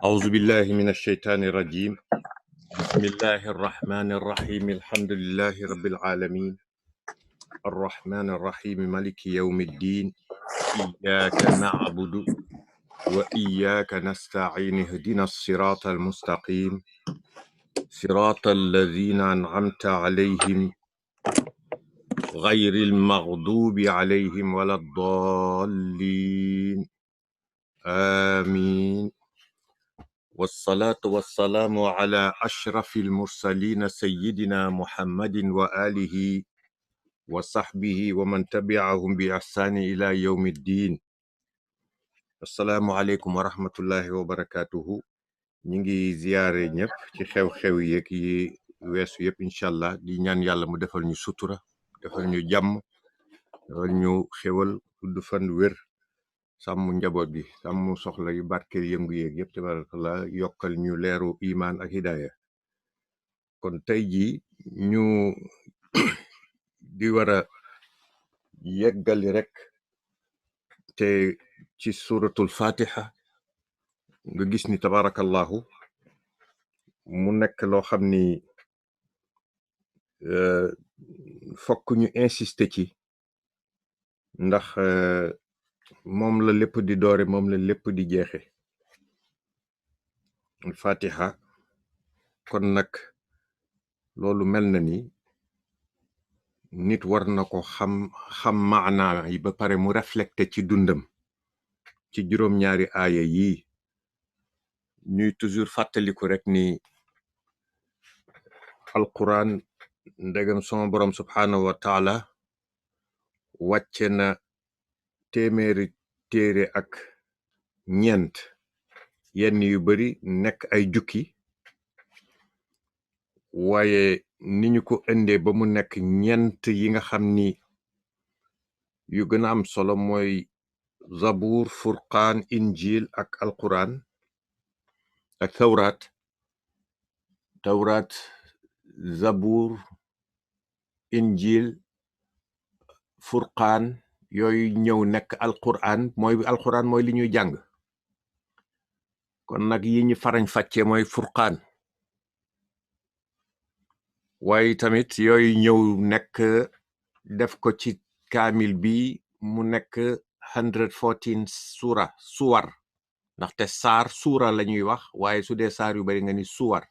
أعوذ بالله من الشيطان الرجيم. بسم الله الرحمن الرحيم. الحمد لله رب العالمين الرحمن الرحيم مالك يوم الدين. إياك نعبد وإياك نستعين. اهدنا الصراط المستقيم صراط الذين أنعمت عليهم غير المغضوب عليهم ولا الضالين. آمين. والصلاة والسلام على أشرف المرسلين سيدنا محمد وآله وصحبه ومن تبعهم بإحسان إلى يوم الدين. السلام عليكم ورحمة الله وبركاته. نيجي زيارة ñep ci xew-xew yeek yi wessu yépp inshallah di ñaan yàlla mu defal ñu sutura, defal ñu jàmm, defal ñu xewal gudd fan wér, sàmm njaboot gi, sàmm soxla yu barkeel yëngu yeeg yëpp tabarakallah, yokkal ñu leeru iman ak hidaya. kon tey jii ñu di war a yeggali rek te ci suratul fatiha nga gis ni tabarakallahu mu nekk loo xam ni fokk ñu insister ci ndax moom la lépp di doore, moom la lépp di jeexe. fatiha kon nag loolu mel na ni nit war na ko xam maanaa yi ba pare mu reflecté ci dundam. ci juróom-ñaari aaya yi ñuy toujours fàttaliku rek ni alquran ndegam sama borom subhanahu wa taala wàcce na téeméeri téere ak ñeent, yenn yu bari nekk ay jukki, waaye ni ñu ko indee ba mu nekk ñeent yi nga xam ni yu gën a am solo mooy zabuur, furqaan, injil ak alquran ak tawraat, zabuur, injil, furqaan, yooyu ñëw nekk alquran mooy li ñuy jàng. kon nag yi ñu farañ fàcce mooy furqaan, waaye tamit yooyu ñëw nekk def ko ci kaamil bi mu nekk 114 suwar, ndaxte saar suura la ñuy wax, waaye su dee saar yu bari nga ni suwar,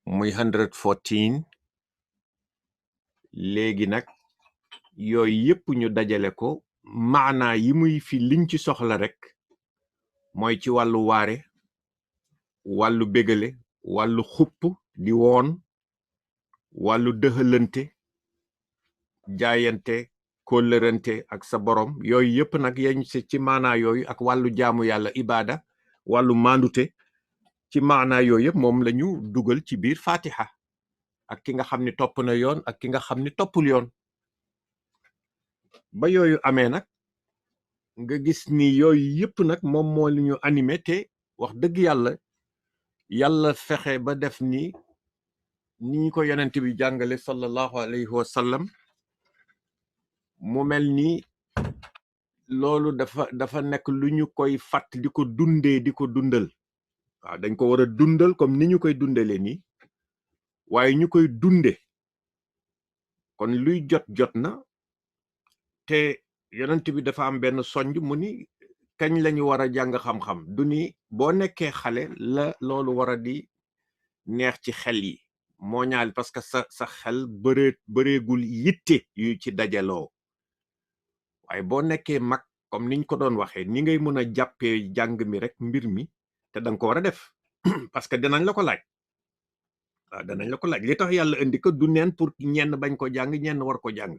muy 114. léegi nag yooyu yépp ñu dajale ko, maanaa yi muy fi liñ ci soxla rek mooy ci wàllu waare, wàllu bégale, wàllu xupp di woon, wàllu dëxalante, jaayante, kóllërante ak sa borom. yooyu yépp nag yañ ci maanaa yooyu ak wàllu jaamu yàlla ibaada, wàllu mandute, ci maanaa yooyu yépp moom lañu dugal ci biir fatiha, ak ki nga xam ni topp na yoon ak ki nga xam ni toppul yoon. ba yooyu amee nag nga gis ni yooyu yépp nag moom moo li ñu animé, te wax dëgg yàlla fexe ba def ni ñu ko yonent bi jàngale sallallahu alayhi wa sallam, mu mel ni loolu dafa nekk lu ñu koy fàtt di ko dundee, di ko dundal. waaw dañ ko war a dundal comme ni ñu koy dundalee nii, waaye ñu koy dunde. kon luy jot na, te yonent bi dafa am benn sonj mu ni kañ lañu war a jàng xam-xam, du ni boo nekkee xale la loolu war a di neex ci xel yi moo ñaal, parce que sa xel bëreegul yitte yu ci dajaloo. waaye boo nekkee mag, comme niñ ko doon waxee, ni ngay mën a jàppee jàng mi rek mbir mi, te danga ko war a def parce que danañ la ko laaj. waaw danañ la ko laaj. li tax yàlla indi ko du neen pour ñenn bañ ko jàng, ñenn war ko jàng,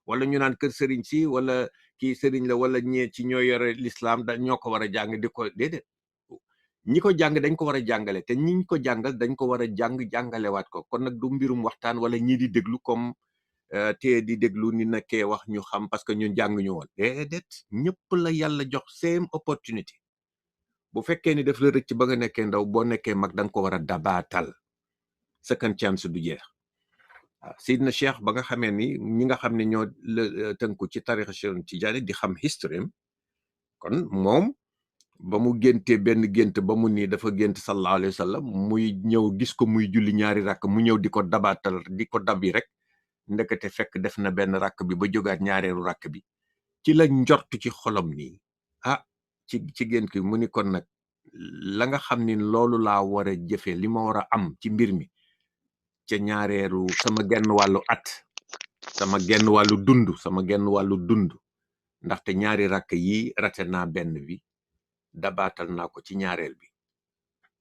wala ñu naan kër sëriñ si, wala kii sëriñ la, wala ñee ci ñoo yore l'islam da ñoo ko war a jàng di ko déedéet. ñi ko jàng dañ ko war a jàngale, te ñiñ ko jàngal dañ ko war a jàngalewaat ko. kon nag du mbirum waxtaan wala ñii di déglu comme te di déglu ni nekkee wax ñu xam parce que ñun jàng ñu woon, déedéet. ñëpp la yàlla jox same opportunity. bu fekkee ni daf la rëcc ba nga nekkee ndaw, boo nekkee mag danga ko war a dabaatal, second chance du jeex. Seydina Cheikh ba nga xamee ni ñi nga xam ne ñoo tënku ci tarixa Cheikh Tidiane di xam history, kon moom ba mu géntee benn gént ba mu nii dafa gént sallallahu alayhi wa sallam muy ñëw gis ko muy julli ñaari rakk mu ñëw di ko dabaatal di ko dabi rek ndekete fekk def na benn rakk bi ba jógaat ñaareelu rakk bi ci la njort ci xolam nii ci gént ki mu ni kon nag la nga xam ni loolu laa war a jëfe li ma war a am ci mbir mi ca ñaareelu sama genn wàllu at sama genn wàllu dund ndaxte ñaari rakk yi rate naa benn bi dabaatal naa ko ci ñaareel bi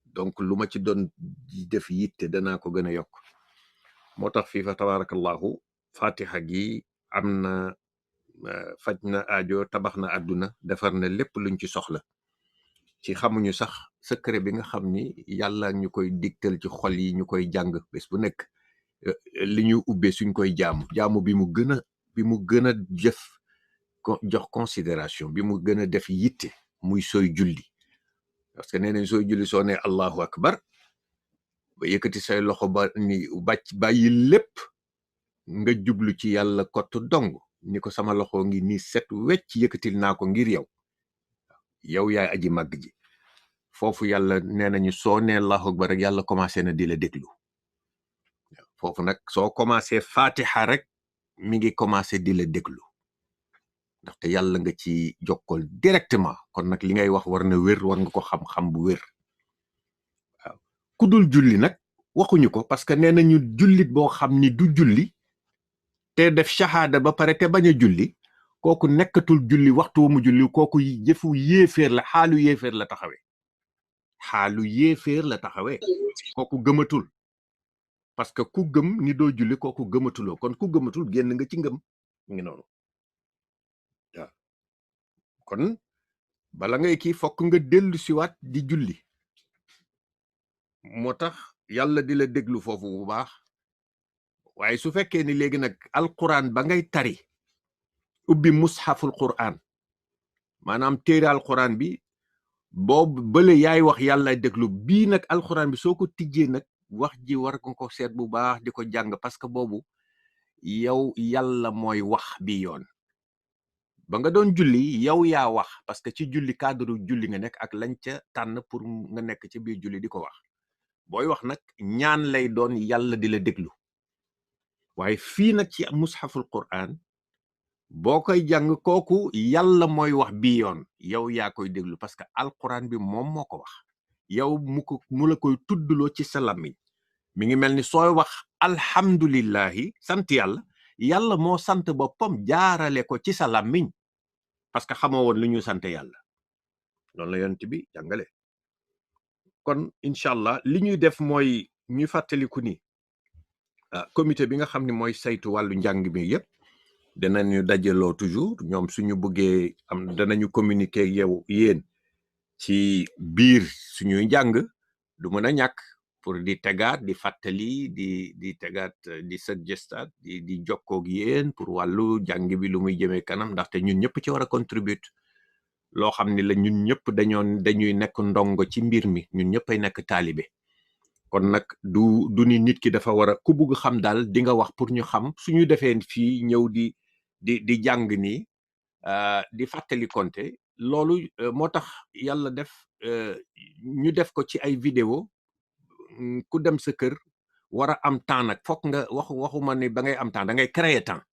donc lu ma ci doon def yitte danaa ko gën a yokk moo tax fii fa tabarakallahu fatiha gi am na faj na aajo tabax na àdduna defar na lépp luñ ci soxla ci xamuñu sax secret bi nga xam ni yàlla ñu koy digtal ci xol yi ñu koy jàng bés bu nekk li ñu ubbee suñ koy jaamu bi mu gën a jëf jox considération bi mu gën a def yitte muy sooy julli parce que nee nañ sooy julli soo ne allahu akbar ba yëkkati say loxo ba ni bàyyi lépp nga jublu ci yàlla kott dong ni ko sama loxo ngi ni set wecc yëkkatil naa ko ngir yow yaay aji màgg ji foofu yàlla nee nañu soo ne allahu akbar rek yàlla commencé na di la déglu foofu nag soo commencé fatiha rek mi ngi commencé di la déglu ndaxte yàlla nga ci jokkol directement kon nag li ngay wax war na wér war nga ko xam-xam bu wér waaw ku dul julli nag waxuñu ko parce que nee nañu jullit boo xam ni du julli te def shahada ba pare te bañ a julli kooku nekkatul julli waxtu wa mu julli kooku jëfu yéeféer la xaalu yéeféer la taxawee kooku gëmatul parce que ku gëm ni doo julli kooku gëmatuloo kon ku gëmatul génn nga ci ngëm ngi noonu waaw kon bala ngay kii fokk nga dellu siwaat di julli moo tax yàlla di la déglu foofu bu baax waaye su fekkee ni léegi nag alquran ba ngay tari ubbi mushaful quran maanaam téere alquran bi boobu bële yaay wax yàlla déglu bii nag alquran bi soo ko tijjee nag wax ji war nga ko seet bu baax di ko jàng parce que boobu yow yàlla mooy wax bi yoon ba nga doon julli yow yaa wax parce que ci julli cadre julli nga nekk ak lañ ca tànn pour nga nekk ci biir julli di ko wax booy wax nag ñaan lay doon yàlla di la déglu waaye fii nag ci mushaful quran boo koy jàng kooku yàlla mooy wax bi yoon yow yaa koy déglu parce que alquran bi moom moo ko wax yow mu la koy tuddloo ci sa làmmiñ mi ngi mel ni sooy wax alhamdulillahi sant yàlla moo sant boppam jaarale ko ci sa làmmiñ parce que xamoo woon lu ñu sant yàlla noonu la yonent bi jàngale kon incha allah li ñuy def mooy ñu fàttaliku ni comité bi nga xam ne mooy saytu wàllu njàng mi yëpp danañu dajaloo toujours ñoom suñu bëggee danañu communiquer yow yéen ci biir suñuy njàng du mën a ñàkk pour di tegaat di fàttali di tegaat di suggestaat di jokkoog yéen pour wàllu jàng bi lu muy jëmee kanam ndaxte ñun ñëpp ci war a contribuer loo xam ni la ñun ñëpp dañuy nekk ndongo ci mbir mi ñun ñëpp ay nekk taalibe kon nag du ni nit ki dafa war a ku bugg xam daal di nga wax pour ñu xam suñu defee fii ñëw di jàng nii di fàttali konte loolu moo tax yàlla def ñu def ko ci ay vidéo ku dem sa kër war a am temps nag fokk nga waxuma ni ba ngay am temps da ngay créer temps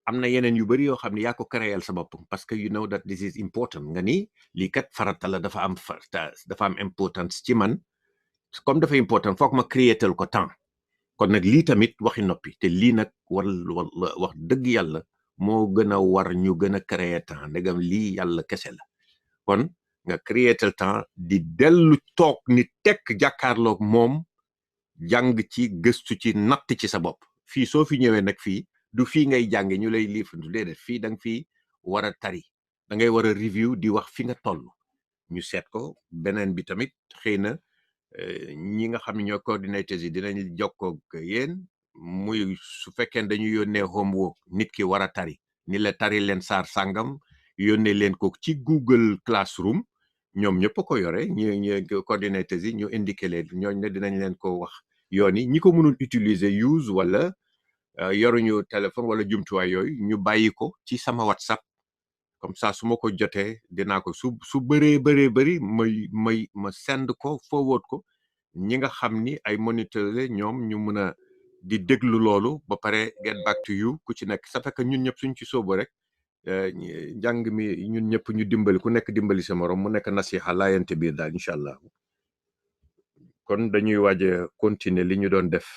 am na yeneen yu bari yoo xam ne yaa ko créer sa bopp parce que you know that this is important nga ni lii kat farata la dafa am importance ci man comme dafa important foog ma créetal ko temps kon nag lii tamit waxi noppi te lii nag wax dëgg yàlla moo gën a war ñu gën a créer temps ndegam lii yàlla kese la kon nga créetal temps di dellu toog ni tekk jàkkaarloog moom jàng ci gëstu ci natt ci sa bopp fii soo fi ñëwee nag fii du fii ngay jànge ñu lay liifandu déedéet fii da nga fii war a tari da ngay war a review di wax fi nga toll ñu seet ko beneen bi tamit xëy na ñi nga xam ne ñoo coordinateurs yi dinañ jokkoog yéen muy su fekkee dañu yónnee homework nit ki war a tari ni la tari leen saar sàngam yónnee leen ko ci Google Classroom ñoom ñëpp ko yore ñu coordinateurs yi ñu indiqué leen ñooñ ne dinañ leen ko wax yoon yi ñi ko mënul utiliser use wala yoruñu téléphone wala jumtuwaay yooyu ñu bàyyi ko ci sama WhatsApp comme ça su ma ko jotee dinaa ko su bëree bëri ma send ko forward ko ñi nga xam ni ay moniteur ñoom ñu mën a di déglu loolu ba pare get back to you ku ci nekk ça fait que ñun ñëpp suñ ci sóobu rek njàng mi ñun ñëpp ñu dimbali ku nekk dimbali sa morom mu nekk nasiha laayante biir daal incha allah kon dañuy waaj a continuer li ñu doon def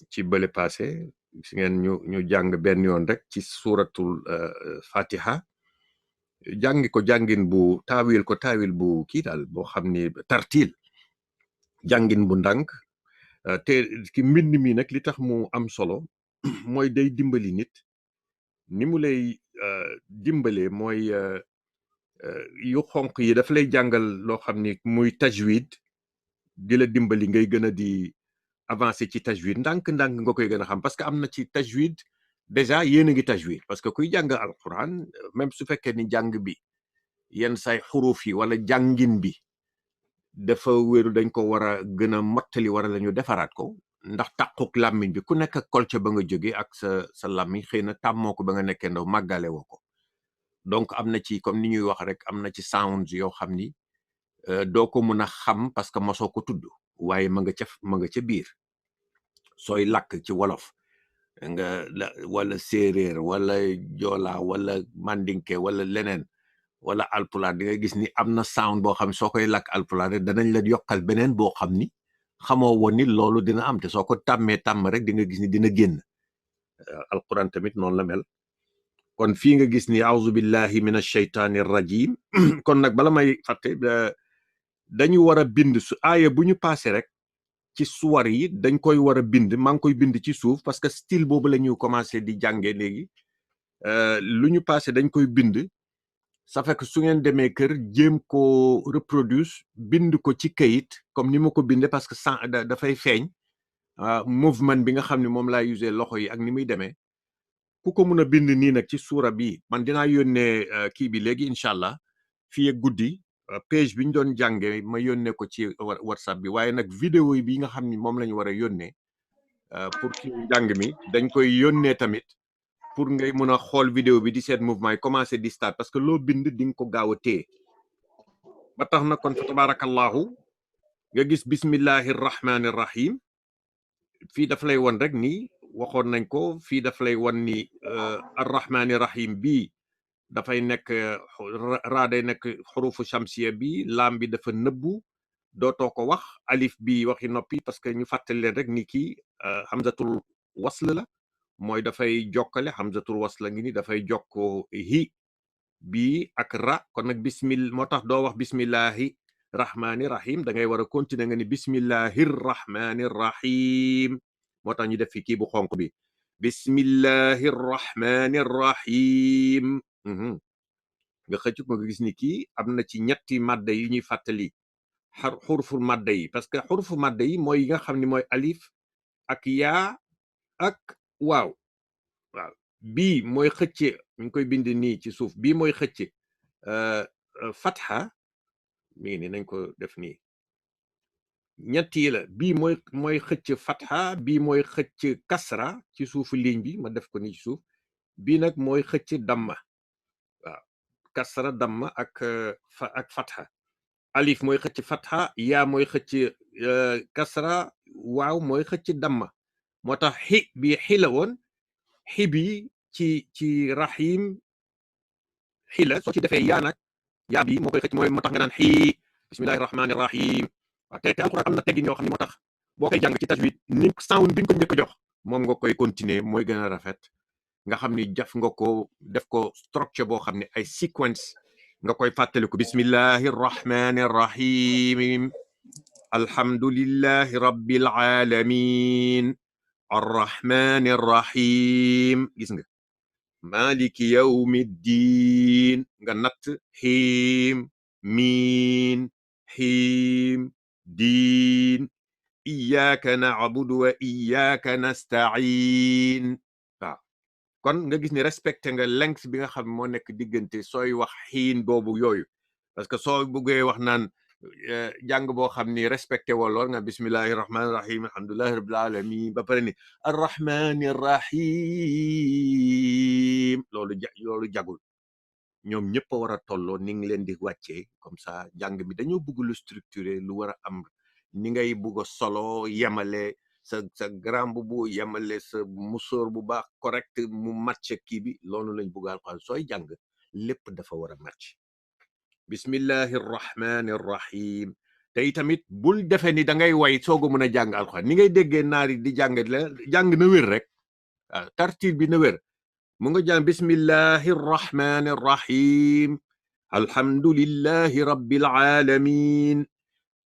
ci bële passé si ngeen ñu jàng benn yoon rek ci suuratul fatiha jàngi ko jàngin bu taawil bu kii daal boo xam ni tartil jàngin bu ndànk te ki mbind mi nag li tax mu am solo mooy day dimbali nit ni mu lay dimbale mooy yu xonq yi daf lay jàngal loo xam ni muy tajwid di la dimbali ngay gën a di avancer ci tajwid ndànk-ndànk nga koy gën a xam parce que am na ci tajwid déjà yéen a ngi tajwid parce que kuy jàng alquran même su fekkee ni jàng bi yenn say xuruf yi wala jàngin bi dafa wéru dañ ko war a gën a mottali wara la ñu defaraat ko ndax tàquk làmmiñ bi ku nekk ak kolca ba nga jóge ak sa làmmiñ xëy na tàmmoo ko ba nga nekkee ndaw màggale woo ko donc am na ci comme ni ñuy wax rek am na ci sounds yoo xam ni doo ko mën a xam parce que mosoo ko tudd waaye ma nga ca biir sooy làkk ci wolof wala séeréer wala joola wala mandinke wala leneen wala alpulaar di nga gis ni am na sound boo xam soo koy làkk alpulaar rek danañ la yokkal beneen boo xam ni xamoo woon ni loolu dina am te soo ko tàmm rek di nga gis ni dina génn alquran tamit noonu la mel kon fii nga gis ni auzu billahi min ashaytaani rajim kon nag bala may fàtte dañu war a bind su aaya bu ñu passé rek ci suwar yi dañ koy war a bind maa ngi koy bind ci suuf parce que style boobu la ñu commencé di jàngee léegi lu ñu passé dañ koy bind ça fait que su ngeen demee kër jéem ko reproduire bind ko ci kayit comme ni ma ko bindee parce que dafay feeñ mouvement bi nga xam ne moom laa usé loxo yi ak ni muy demee ku ko mun a bind nii nag ci suura bi man dinaa yónnee kii bi léegi incha allah fii ak guddi page bi ñu doon jàngee ma yónnee ko ci whatsapp bi waaye nag vidéo yi bi nga xam ni moom la ñu war a yónnee pour kii njàng mi dañ koy yónnee tamit pour ngay mën a xool vidéo bi di seet mouvement yi commencé di start parce que loo bind di nga ko gaaw a téye ba tax na kon fa tabarakallahu nga gis bismillahi rahmani rahim fii daf lay won rek ni waxoon nañ ko fii daf lay won ni arrahmani rahim bii dafay nekk raa day nekk xurufu shamsiya bi laam bi dafa nëbbu dootoo ko wax alif bi waxi noppi parce que ñu fàttali leen rek ni kii hamzatul wasl la mooy dafay jokkale hamzatul wasl la ngi ni dafay jokko hi bi ak ra kon nag moo tax doo wax bismillahi rahmani rahim da ngay war a continuer nga ni bismillahi rahmani rahim moo tax ñu def fi kii bu xonq bi bismillahi rahmani rahim nga xëcc ko nga gis ni kii am na ci ñetti madda yi ñuy fàttali xurfu madda yi parce que xurfu madda yi mooy yi nga xam ne mooy alif ak yaa ak waaw bii mooy xëcce ñu ngi koy bind nii ci suuf bii mooy xëcce fatha mi ngi ni nañ ko def nii ñett yi la bii mooy xëcc fatha bii mooy xëcc kasra ci suufu ligne bi ma def ko nii ci suuf bii nag mooy xëcc damma waaw kasra damma ak fatha alif mooy xëcc fatha yaa mooy xëcc kasra waaw mooy xëcc damma moo tax xi bi xi la woon xi bi ci rahim xi la soo ci defee yaa nag yaa bi moo koy xëcc moo tax nga naan xii bismillahi rahmani rahim waaw te alquran am na teggin yoo xam ne moo tax boo koy jàng ci tajwid ni sound bi nga ko njëkk a jox moom nga koy continuer mooy gën a rafet nga xam ni jaf nga ko def ko structure boo xam ne ay sequence nga koy fàttaliku bismillahi rahmani rahim alhamdulillahi rabbil alamin arrahmani rahim gis nga maliki yawmiddin nga natt xiim miin xiim diin iyyaka na'budu wa iyyaka nasta'in waaw kon nga gis ni respecté nga length bi nga xam moo nekk diggante sooy wax xiin boobu yooyu parce que soo bëggee wax naan jàng boo xam ni respecté woo lool nga bismillahi rahmani rahim alhamdulillahi rabbil alamin ba pare ni arrahmani rahim loolu jagul ñoom ñëpp a war a tolloo ni ngi leen di wàccee comme ça jàng mi dañoo bëgg lu structuré lu war a am ni ngay bëgg a solo yemale sa grand bu yemale sa musóor bu baax correct mu match kii bi loolu lañ bëgg alxuraan sooy jàng lépp dafa war a match bismillahi rrahmani rrahim te tamit bul defe ni da ngay way soog a mën a jàng alxuraan ni ngay déggee naari di jàng la jàng na wér rek tartil bi na wér mu nga jàng bismillahi rrahmani rrahim alhamdulillahi rabbil alamin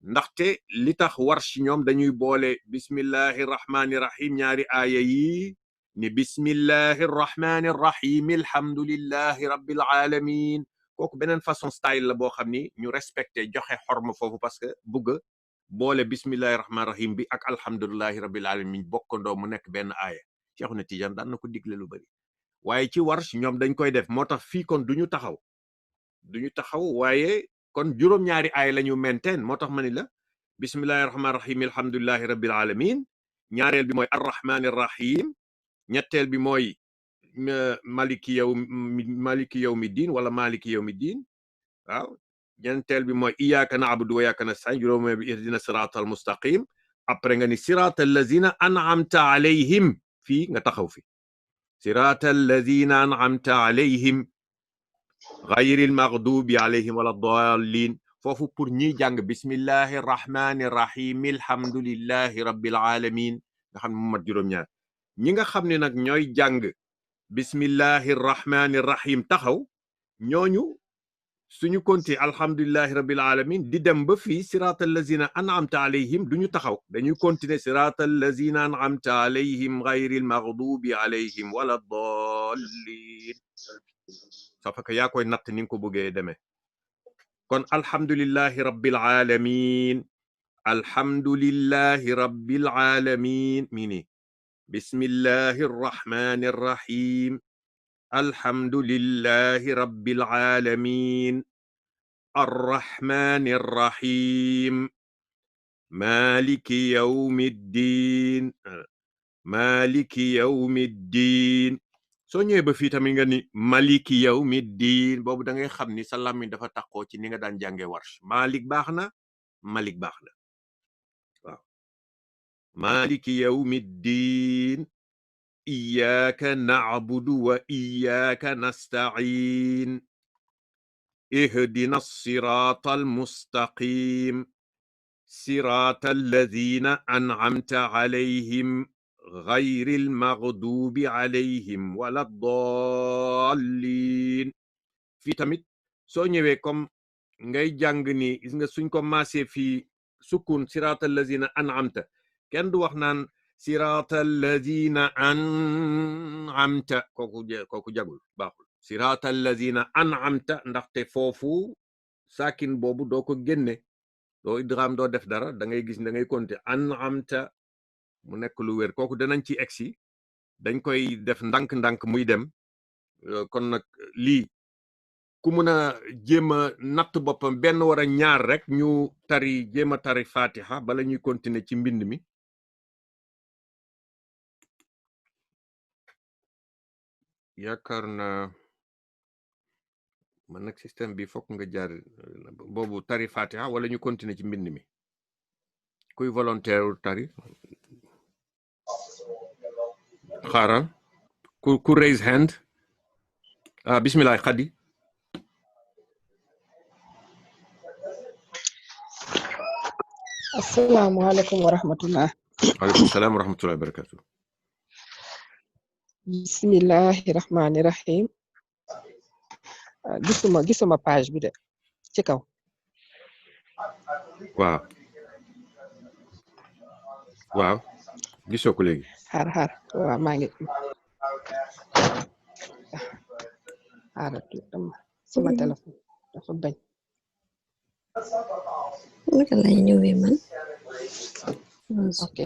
ndaxte li tax Warsh ñoom dañuy boole bismillahi rrahmani rrahim ñaari aaya yi ni bismillahi rrahmani rrahim alhamdulillahi rabbil alamin kooku beneen façon style la boo xam ni ñu respecté joxe xorma foofu parce que bëgg boole bismillahi rrahmani rrahim bi ak alhamdulillahi rabbil alamin bokkandoo mu nekk benn aaya Cheikhuna Tidiane daan na ko digle lu bari waaye ci Warsh ñoom dañ koy def moo tax fii kon duñu taxaw waaye kon juróom-ñaari aaya la ñu maintain moo tax ma ni la bismillahi rahmani rahim alhamdulillahi rabbil alamin ñaareel bi mooy arrahmani rahim ñetteel bi mooy maliki yawmi din wala maliki yawmi din waaw ñeenteel bi mooy iyyaka na'budu wa iyyaka nasta'in juróomeel bi ihdina siratal mustaqim après nga ni siratal lazina an'amta alayhim fii nga taxaw fi siratal lazina an'amta alayhim ghayril maghdubi alayhim wala dallin foofu pour ñi jàng bismillahi rahmani rahim alhamdulillahi rabbil alamin nga xam ne mu mat juróom-ñaar ñi nga xam ne nag ñooy jàng bismillahi rahmani rahim taxaw ñooñu suñu konti alhamdulillahi rabbil alamin di dem ba fii siratal lazina an'amta alayhim duñu taxaw dañuy continuer siratal lazina an'amta alayhim ghayril maghdubi alayhim wala dallin ça fait que yaa koy natt ni nga ko bëggee demee kon alhamdulillahi rabbil alamin alhamdulillahi rabbil alamin mini bismillahi rrahmani rrahim alhamdulillahi rabbil alamin arrahmani rrahim maliki yawmiddin soo ñëwee ba fii tamit nga ni maliki yawmiddin boobu da ngay xam ni sa làmmiñ dafa takkoo ci ni nga daan jànge Warsh malik baax na malik baax na waaw maliki yawmiddin iyyaka na'budu wa iyyaka nasta'in ihdina siratal mustaqim siratal ladhina an'amta alayhim ghayril maghdubi alayhim wala dallin fii tamit soo ñëwee comme ngay jàng ni gis nga suñ ko maasee fii sukun siratal lazina an'amta kenn du wax naan siratal lazina an'amta kooku jagul baaxul siratal lazina an'amta ndaxte foofu sakin boobu doo ko génne doo idgham doo def dara da ngay gis da ngay compter an'amta mu nekk lu wér kooku danañ ci egsi dañ koy def ndànk-ndànk muy dem kon nag lii ku mun a jéem a natt boppam benn war a ñaar rek ñu jéem a tari fatiha bala ñuy continuer ci mbind mi yaakaar na man nag système bi fokk nga jaar boobu tari fatiha wala ñu continuer ci mbind mi kuy volontaire tari xaaral ku raise hand bismillah Khady asalaamaaleykum wa rahmatullah. waaleykum salaam wa rahmatullahi wa barakatuh. bismillahi rahmani rahim. gisuma page bi de ci kaw. waaw gisoo ko léegi. xaar waaw maa ngi xaaral sama téléphone dafa bañ. naka lay ñëwee man. ok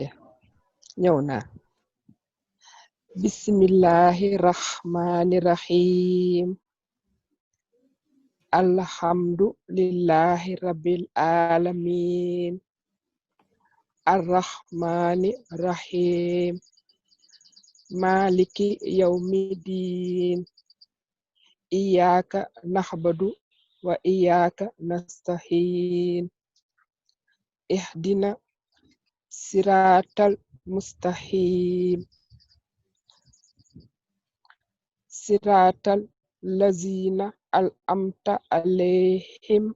ñëw naa. bismillahi rahmani rahim. alhamdulillahi rabbil alamin. arrahmani rahim. maliki yawmiddin. iyyaka na'budu wa iyyaka nasta'in ihdina siratal mustaqim siratal lazina al'amta alaihim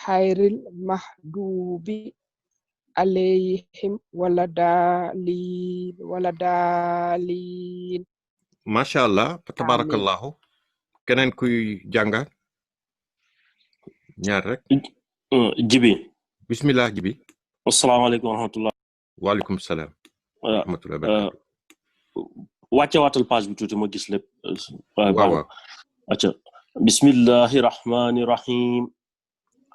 hayril mahdubi alayhim waladaalin. macha allah tabarakallahu keneen kuy jànga ñaar rek Jibi bismillah Jibi. asalaamaaleykum wa rahmatullah. waaleykum salaam wa rahmatullah barakatu. wàcce waatal page bi tuuti ma gis lépp. waaw acca bismillahi rahmani rahim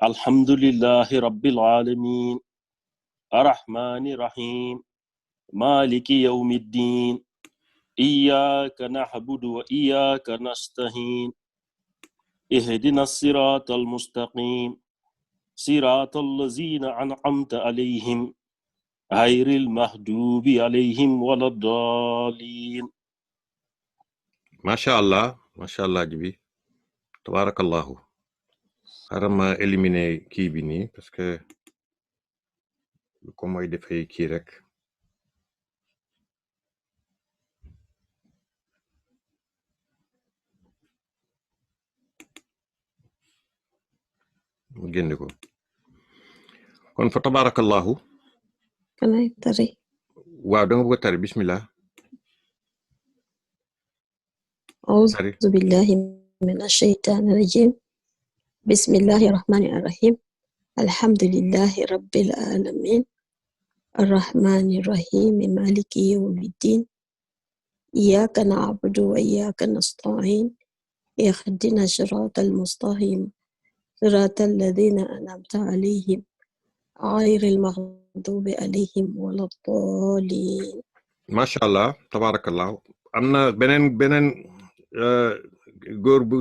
alhamdulillahi rabbil alamin arrahmani rahim maliki yawmiddin iyyaka na'budu wa iyyaka nasta'in ihdina siratal mustaqim siratal lazina an'amta alayhim ghayril mahdubi alayhim waladdallin. macha allah Jibi tabarakallahu. xaaral ma éliminer kii bi nii parce que ko mooy dafay kii rek. mu génne ko kon fa tabarakallahu. kanay tari waaw da nga bëgg a tari bismillah. a'udhu billahi minash shaitani rajim bismillahir rahmanir rahim alhamdulillahi rabbil alamin arrahmanir rahim maliki yawmiddin iyyaka na'budu wa iyyaka nasta'in ihdina siratal mustaqim siratal ladzina an'amta alayhim ghayril maghdubi alayhim waladdallin. macha allah tabarakallahu. am na beneen góor bu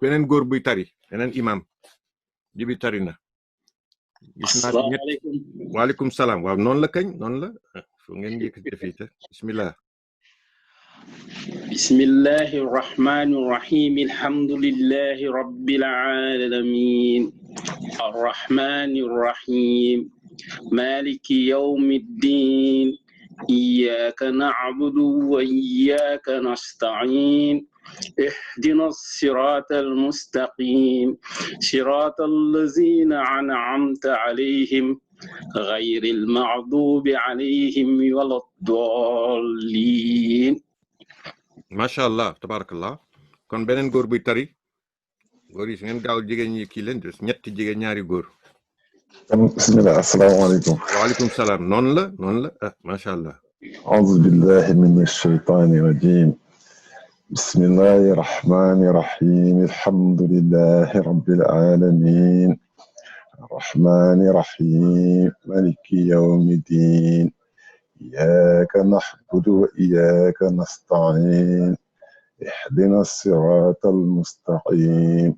beneen góor buy tari beneen imam Jibi tari na. gis naa ñett waaleykum salaam waaw noonu la kañ noonu la fu ngeen yëkkati fii te bismillah. bismillahi rahmani rahim alhamdulillahi rabbil alamin arrahmani rahim maliki yawmiddin iyyaka na'budu wa iyyaka nasta'in اهدنا الصراط المستقيم صراط الذين أنعمت عليهم غير المغضوب عليهم ولا الضالين. macha allah tabarakallah. kon beneen góor buy tari góor yi su ngeen gaaw jigéen ñi kii leen des ñetti jigéen ñaari góor. bismillah asalaamaaleykum. waaleykum salaam noonu la macha allah. a'uuzu billahi minash shaytaani rajiim. bismillahi rahmaani rahiim alhamdulillahi rabbil aalamiin arrahmaani rahiim maliki yawmi diin iyyaaka na'budu wa iyyaaka nasta'iin ihdina siraatal mustaqiim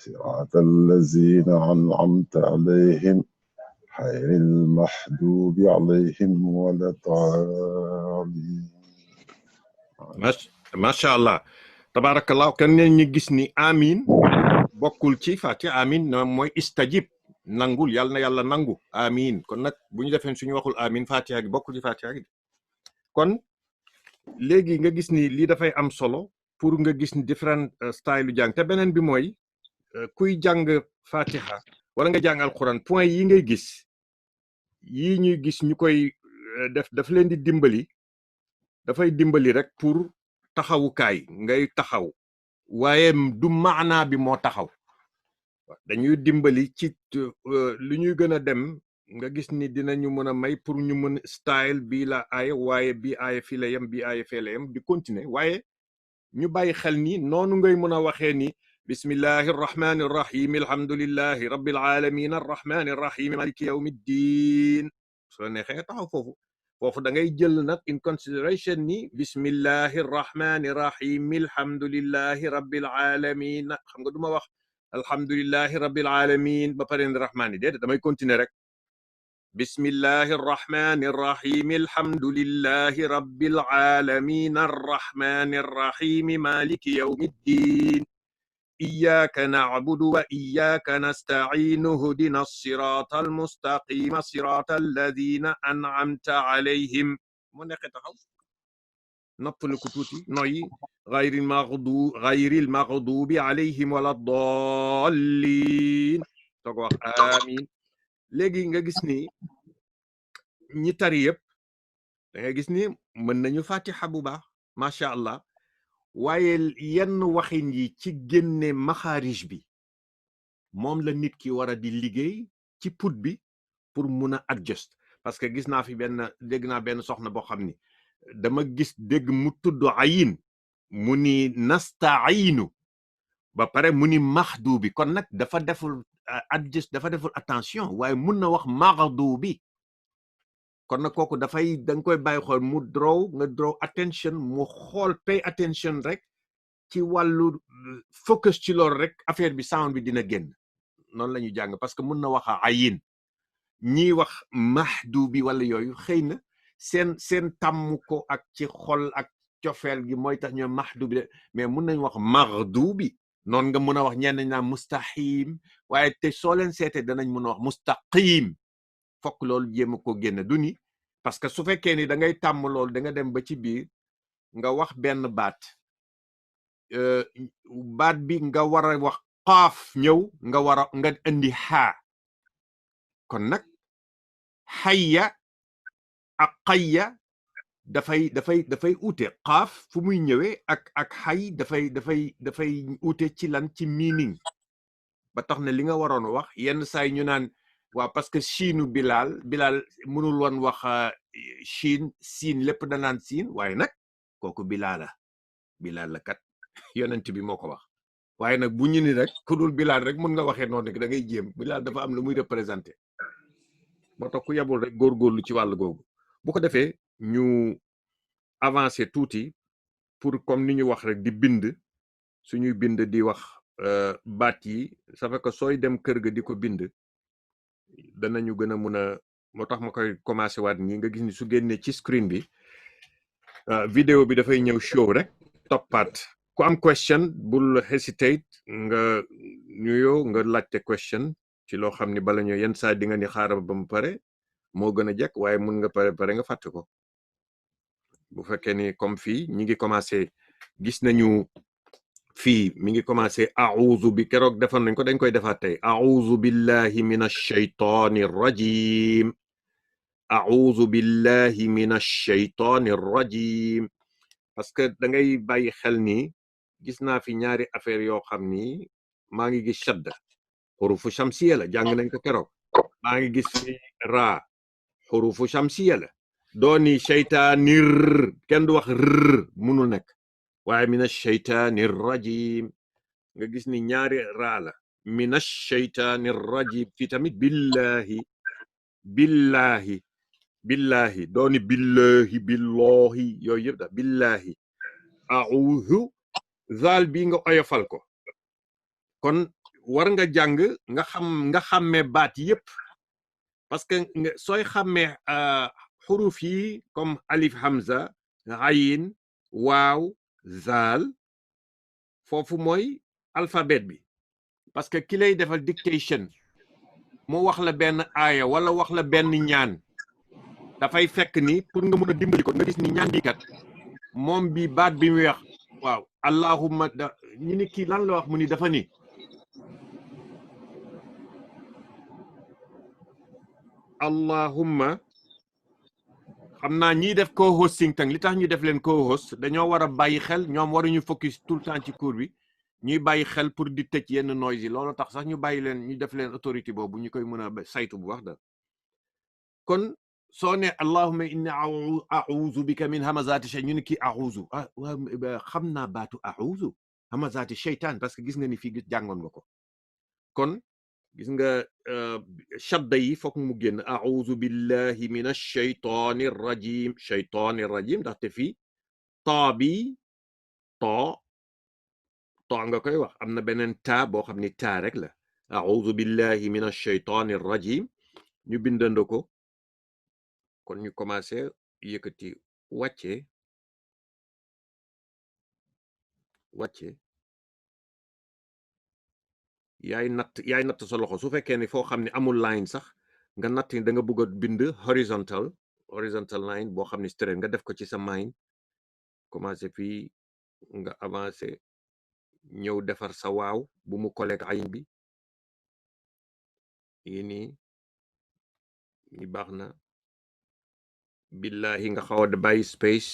siraatal laziina an'amta alayhim ghayril maghduubi alayhim waladdaalliin. macha allah tabarakallah. kan ne ñu gis ni amin bokkul ci fatiha. amin mooy istajib nangul yàlla na yàlla nangu amin. kon nag bu ñu defee suñu waxul amin fatiha gi bokkul ci fatiha gi. kon léegi nga gis ni lii dafay am solo pour nga gis ni different style jàng te beneen bi mooy kuy jàng fatiha wala nga jàng alquran point yi ngay gis yi ñuy gis ñu koy daf leen di dimbali dafay dimbali rek pour taxawukaay ngay taxaw waaye du maanaa bi moo taxaw. dañuy dimbali ci lu ñuy gën a dem nga gis ni dinañu mën a may pour ñu mën style bii la aaya waaye bii aaya fii la yem bii aaya fii la yem di continuer waaye ñu bàyyi xel ni noonu ngay mën a waxee ni bismillahi arrahmani arrahim alhamdulillahi rabbil alamin arrahmani arrahim maliki yawmiddin soo neexee nga taxaw foofu da ngay jël nag in consideration ni bismillahi arrahmani arrahim alhamdulillahi rabbil alamin xam nga duma wax alhamdulillahi rabbil alamin ba pare ni rahmaani déedéet damay continuer rek bismillahi arrahmani arrahim alhamdulillahi rabbil alamin arrahmani arrahim maliki yawmiddin iyyaka na'budu wa iyyaka nasta'in ihdina as-siratal mustaqim siratal ladhina an'amta alayhim mu nekk taxaw noppalu ko tuuti noyyi ghayril maghdubi alayhim wala dallin toog wax amin léegi nga gis ni ñi tari yëpp da nga gis ni mën nañu fatiha bu baax macha allah waaye yenn waxin yi ci génne maxaarij bi moom la nit ki war a di liggéey ci put bi pour mun a adjust parce que gis naa fi dégg naa benn soxna boo xam ni dama gis dégg mu tudd ayin mu ni nastaayinu ba pare mu ni maxdu bi kon nag dafa deful adjust dafa deful attention waaye mun na wax maxdu bi kon nag kooku dafay da nga koy bàyyi xool mu draw attention mu xool pay attention rek ci wàllu focus ci loolu rek affaire bi sound bi dina génn noonu la ñu jàng parce que mun na wax ayin ñiy wax maxdu bi wala yooyu xëy na seen tàmm ko ak ci xol ak cofeel gi mooy tax ñoom maxdu bi de mais mun nañ wax maxdu bi noonu nga mun a wax ñenn ñi naan mustahim waaye te soo leen seetee danañ mun a wax mustaqim fokk loolu jéem a ko génn du ni parce que su fekkee ni da ngay tàmm loolu da nga dem ba ci biir nga wax benn baat bi nga war a wax xaaf ñëw nga indi xaa kon nag xayya ak xayya dafay ute xaaf fu muy ñëwee ak xay dafay ute ci lan ci meaning ba tax na li nga waroon wax yenn saay ñu naan waaw parce que chiinu Bilal mënul woon wax siin lépp danaan siin waaye nag kooku Bilal la kat yonent bi moo ko wax waaye nag bu ñu ni rek ku dul Bilal rek mën nga waxee noonu rek da ngay jéem Bilal dafa am lu muy représenté moo tax ku yebul rek góorgóorlu ci wàll googu bu ko defee ñu avancé tuuti pour comme ni ñu wax rek di bind suñuy bind di wax baat yi ça fait que sooy dem kër ga di ko bind danañu gën a mun a moo tax ma koy commencé waat nii nga gis ni su génnee ci screen bi vidéo bi dafay ñëw show rek toppaat ku am question bul hesitate nga nuyoo nga laajte question ci loo xam ni bala ñoo yenn saa di nga ni xaaral ba mu pare moo gën a jekk waaye mun nga pare nga fàtte ko bu fekkee ni comme fii ñi ngi commencé gis nañu fii mi ngi commencé a'uuzu bi keroog defoon nañ ko dañ koy defaat tey a'uuzu billahi minash shaytaanir rajiim a'uuzu billahi minash shaytaanir rajiim parce que da ngay bàyyi xel ni gis naa fi ñaari affaire yoo xam ni maa ngi gis shadda xurufu shamsiya la jàng nañ ko keroog maa ngi gis fi raa xurufu shamsiya la dooni shaytaanir kenn du wax rr munul nekk waaye minash shaytaanir rajiim nga gis ni ñaari raa la minash shaytaanir rajiim fi tamit billahi dooni billahi yooyu yëpp da billahi a'uuzu zaal bi nga oyofal ko kon war nga jàng nga xàmmee baat yëpp parce que sooy xàmmee xuruf yi comme alif hamza ayin waaw zaal foofu mooy alphabet bi parce que ki lay defal dictation mu wax la benn aaya wala wax la benn ñaan dafay fekk ni pour nga mën a dimbali ko nga gis ni ñaan bi kat moom bi baat bi muy wax waaw allahumma ñu ni kii lan la wax mu ni dafa ni allahumma xam naa ñiy def co-hosting tang li tax ñu def leen co-host dañoo war a bàyyi xel ñoom waruñu focus tout le temps ci cours bi ñuy bàyyi xel pour di tëj yenn noise yi loolu tax sax ñu bàyyi leen ñu def leen autorité boobu ñu koy mën a saytu bu wax da kon soo ne allahumma inni a'uuzu bika min hamazati shay ñu ne kii a'uuzu xam naa baatu a'uuzu hamazati shaytaan parce que gis nga ni fii jàngoon nga ko kon gis nga shadda yi fokk mu génn a'uuzu billahi minash shaytaanir rajiim ndaxte fii taa bi taa nga koy wax am na beneen taa boo xam ni taa rek la a'uuzu billahi minash shaytaanir rajiim ñu bindandoo ko kon ñu commencé yëkkati wàcce yaay natt sa loxo su fekkee ne foo xam ne amul line sax nga natt da nga bëgg a bind horizontal line boo xam ne straight nga def ko ci sa mind commencé fii nga avancé ñëw defar sa waaw bu mu collègue ayin bi yi nii ni baax na billahi nga xaw a bàyyi space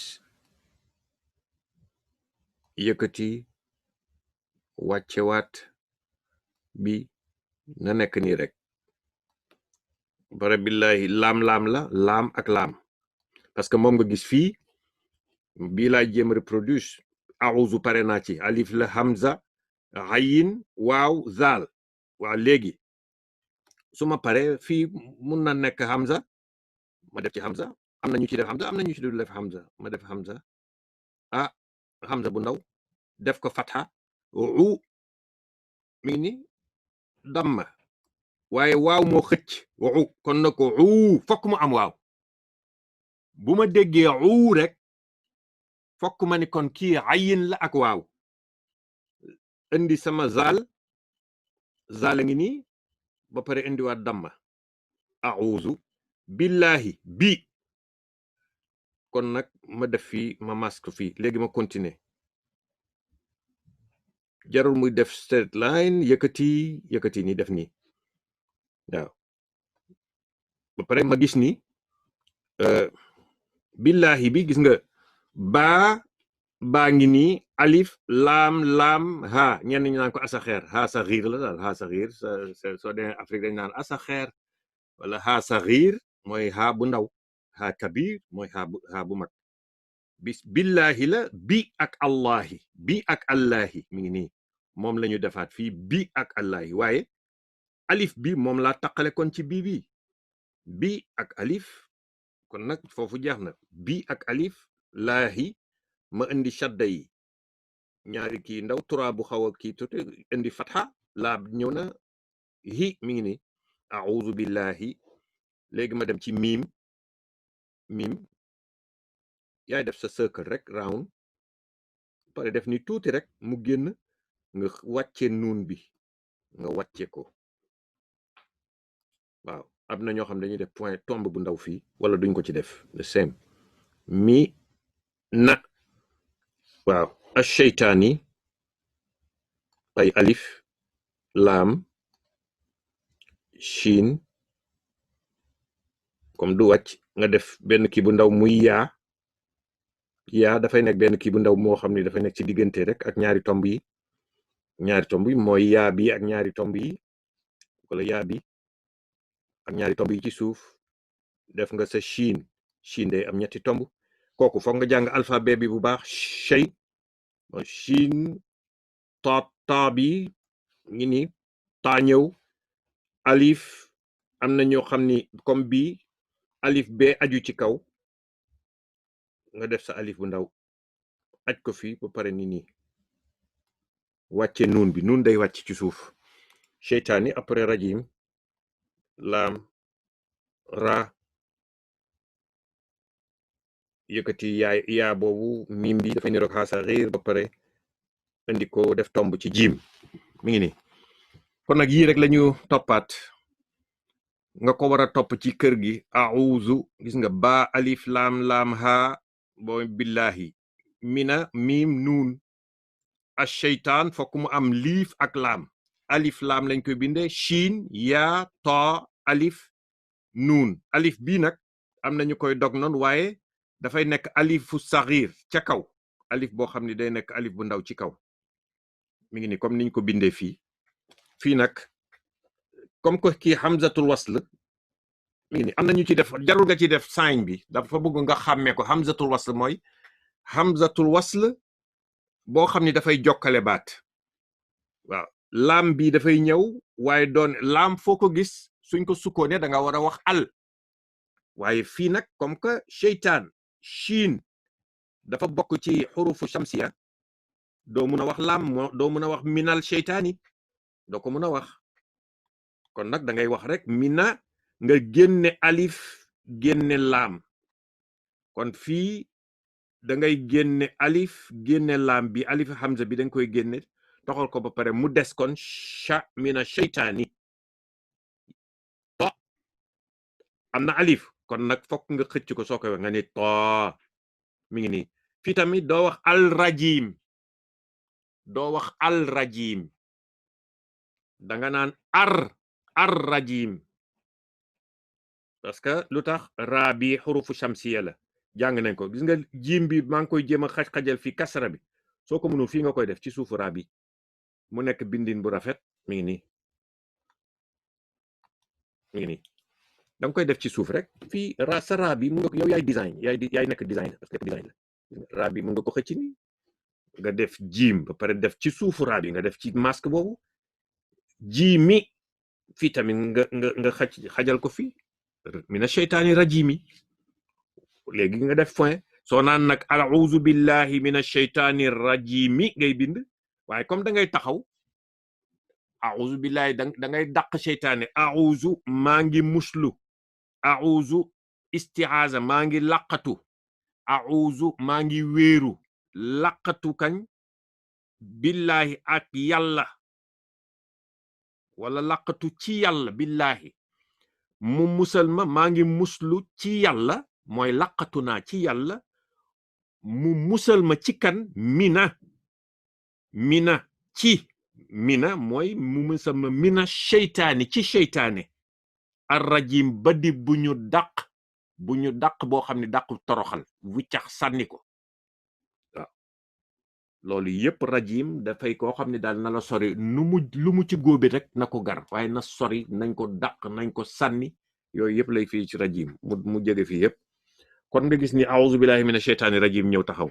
yëkkati wàccewaat bi na nekk nii rek bare billahi laam la laam ak laam parce que moom nga gis fii bii laa jéem reproduce a'uzu pare naa ci alif la hamza ayin waaw zaal waaw léegi su ma pare fii mun na nekk hamza ma def ci hamza am na ñu ci def hamza am na ñu ci def hamza ma def hamza hamza bu ndaw def ko fatha u mi ni damma waaye waaw moo xëcc u kon na ko u fokk mu am waaw bu ma déggee u rek fokk ma ni kon kii ayin la ak waaw indi sama zaal a ngi nii ba pare indiwaat damma a'uzu billahi bi kon nag ma def fii ma masque fii léegi ma continuer jarul muy def straight line yëkkati ni def nii waaw ba pare ma gis ni billahi bi gis nga baa ngi nii alif laam ha ñenn ñu naan ko asaxeer ha saxiir la daal ha saxiir soo demee Afrique dañ naan asaxeer wala ha saxiir mooy ha bu ndaw ha kabir mooy ha bu mag billahi la bi ak allahi mi ngi nii moom la ñu defaat fii bi ak allahi waaye alif bi moom laa taqale kon ci bi ak alif kon nag foofu jeex na bi ak alif laahi ma indi shadda yi ñaari kii ndaw tura bu xaw a kii tuuti indi fatha laa ñëw na hi mi ngi ni a'udhu billahi léegi ma dem ci miim yaay def sa circle rek round pare def ni tuuti rek mu génn nga wàcce nuun bi nga wàcce ko waaw am na ñoo xam dañuy def point tombe bu ndaw fii wala duñ ko ci def le same mi na waaw ash-shaytaani ay alif laam shin comme du wàcc nga def benn kii bu ndaw muy yaa dafay nekk benn kii bu ndaw moo xam ne dafay nekk ci diggante rek ak ñaari tomb yi mooy yaa bi ak ñaari tomb yi wala yaa bi ak ñaari tomb yi ci suuf def nga sa shin day am ñetti tomb kooku foog nga jàng alphabet bi bu baax shin ta bi ngi ni taa ñëw alif am na ñoo xam ni comme bi alif bee aju ci kaw nga def sa alif bu ndaw aj ko fii ba pare ni nii wàcce nuun bi nuun day wàcc ci suuf sheytaani après rajim laam ra yëkkati yaa boobu miim bi dafay niroog xaasa xiir ba pare indi ko def tomb ci jiim mi ngi nii kon nag yii rek lañu toppaat nga ko war a topp ci kër gi a'uzu gis nga ba alif laam ha booy billahi mina miim nuun ash-shaytaan fokk mu am liif ak laam alif laam lañ koy binde shin yaa ta alif nuun alif bii nag am na ñu koy dog noonu waaye dafay nekk alifu saxiir ca kaw alif boo xam ne day nekk alif bu ndaw ci kaw mi ngi ni comme niñ ko bindee fii nag comme que kii hamzatul wasl mi ngi ni am na ñu ci def jarul nga ci def sign bi dafa bëgg nga xàmmee ko hamzatul wasl mooy hamzatul wasl boo xam ni dafay jokkale baat waaw laam bi dafay ñëw waaye doon laam foo ko gis suñ ko sukkoone da nga war a wax al waaye fii nag comme que sheytaan shin dafa bokk ci xurufu shamsiya doo mun a wax laam doo mun a wax minal sheytaani doo ko mun a wax kon nag da ngay wax rek mina nga génne alif génne laam kon fii da ngay génne alif génne laam bi alif hamza bi da nga koy génne toxal ko ba pare mu des kon sha mina sheytaani to am na alif kon nag fokk nga xëcc ko soo koy wax nga ni to mi ngi nii fii tamit doo wax al rajim doo wax al rajim da nga naan ar rajim parce que lu tax raa bi xurufu shamsiya la jàng nañ ko gis nga jiim bi maa ngi koy jéem a xaj-xajal fii kasra bi soo ko mënul fii nga koy def ci suufu raa bi mu nekk bindin bu rafet mi ngi nii mi ngi nii da nga koy def ci suuf rek fii raa sa raa bi mun nga ko yow yaay design yaay nekk design parce que design la raa bi mun nga ko xëcc ni nga def jiim ba pare def ci suufu raa bi nga def ci masque boobu jiimi fii tamit nga xajal ko fii mina sheytaani rajimi léegi nga def point soo naan nag a'uuzu billahi mina sheytaani rajimi ngay bind waaye comme da ngay taxaw a'uuzu billahi da ngay dàq sheytaane a'uuzu maa ngi muslu a'uuzu isti'aaza maa ngi laqatu a'uuzu maa ngi wéeru laqatu kañ billahi ak yàlla wala laqatu ci yàlla billahi mu musal ma maa ngi muslu ci yàlla mooy laqatu naa ci yàlla mu musal ma ci kan mina ci mina mooy mu musal ma mina sheytaani ci sheytaane ar rajim ba di bu ñu dàq boo xam ne dàq toroxal wuccax sànni ko waaw loolu yëpp rajim dafay koo xam ne daal na la sori lu mu ci góobe rek na ko gar waaye na sori nañ ko dàq nañ ko sànni yooyu yëpp lay fii ci rajim mu jege fii yëpp kon nga gis ni a'uuzu billahi mina sheytaani rajim ñëw taxaw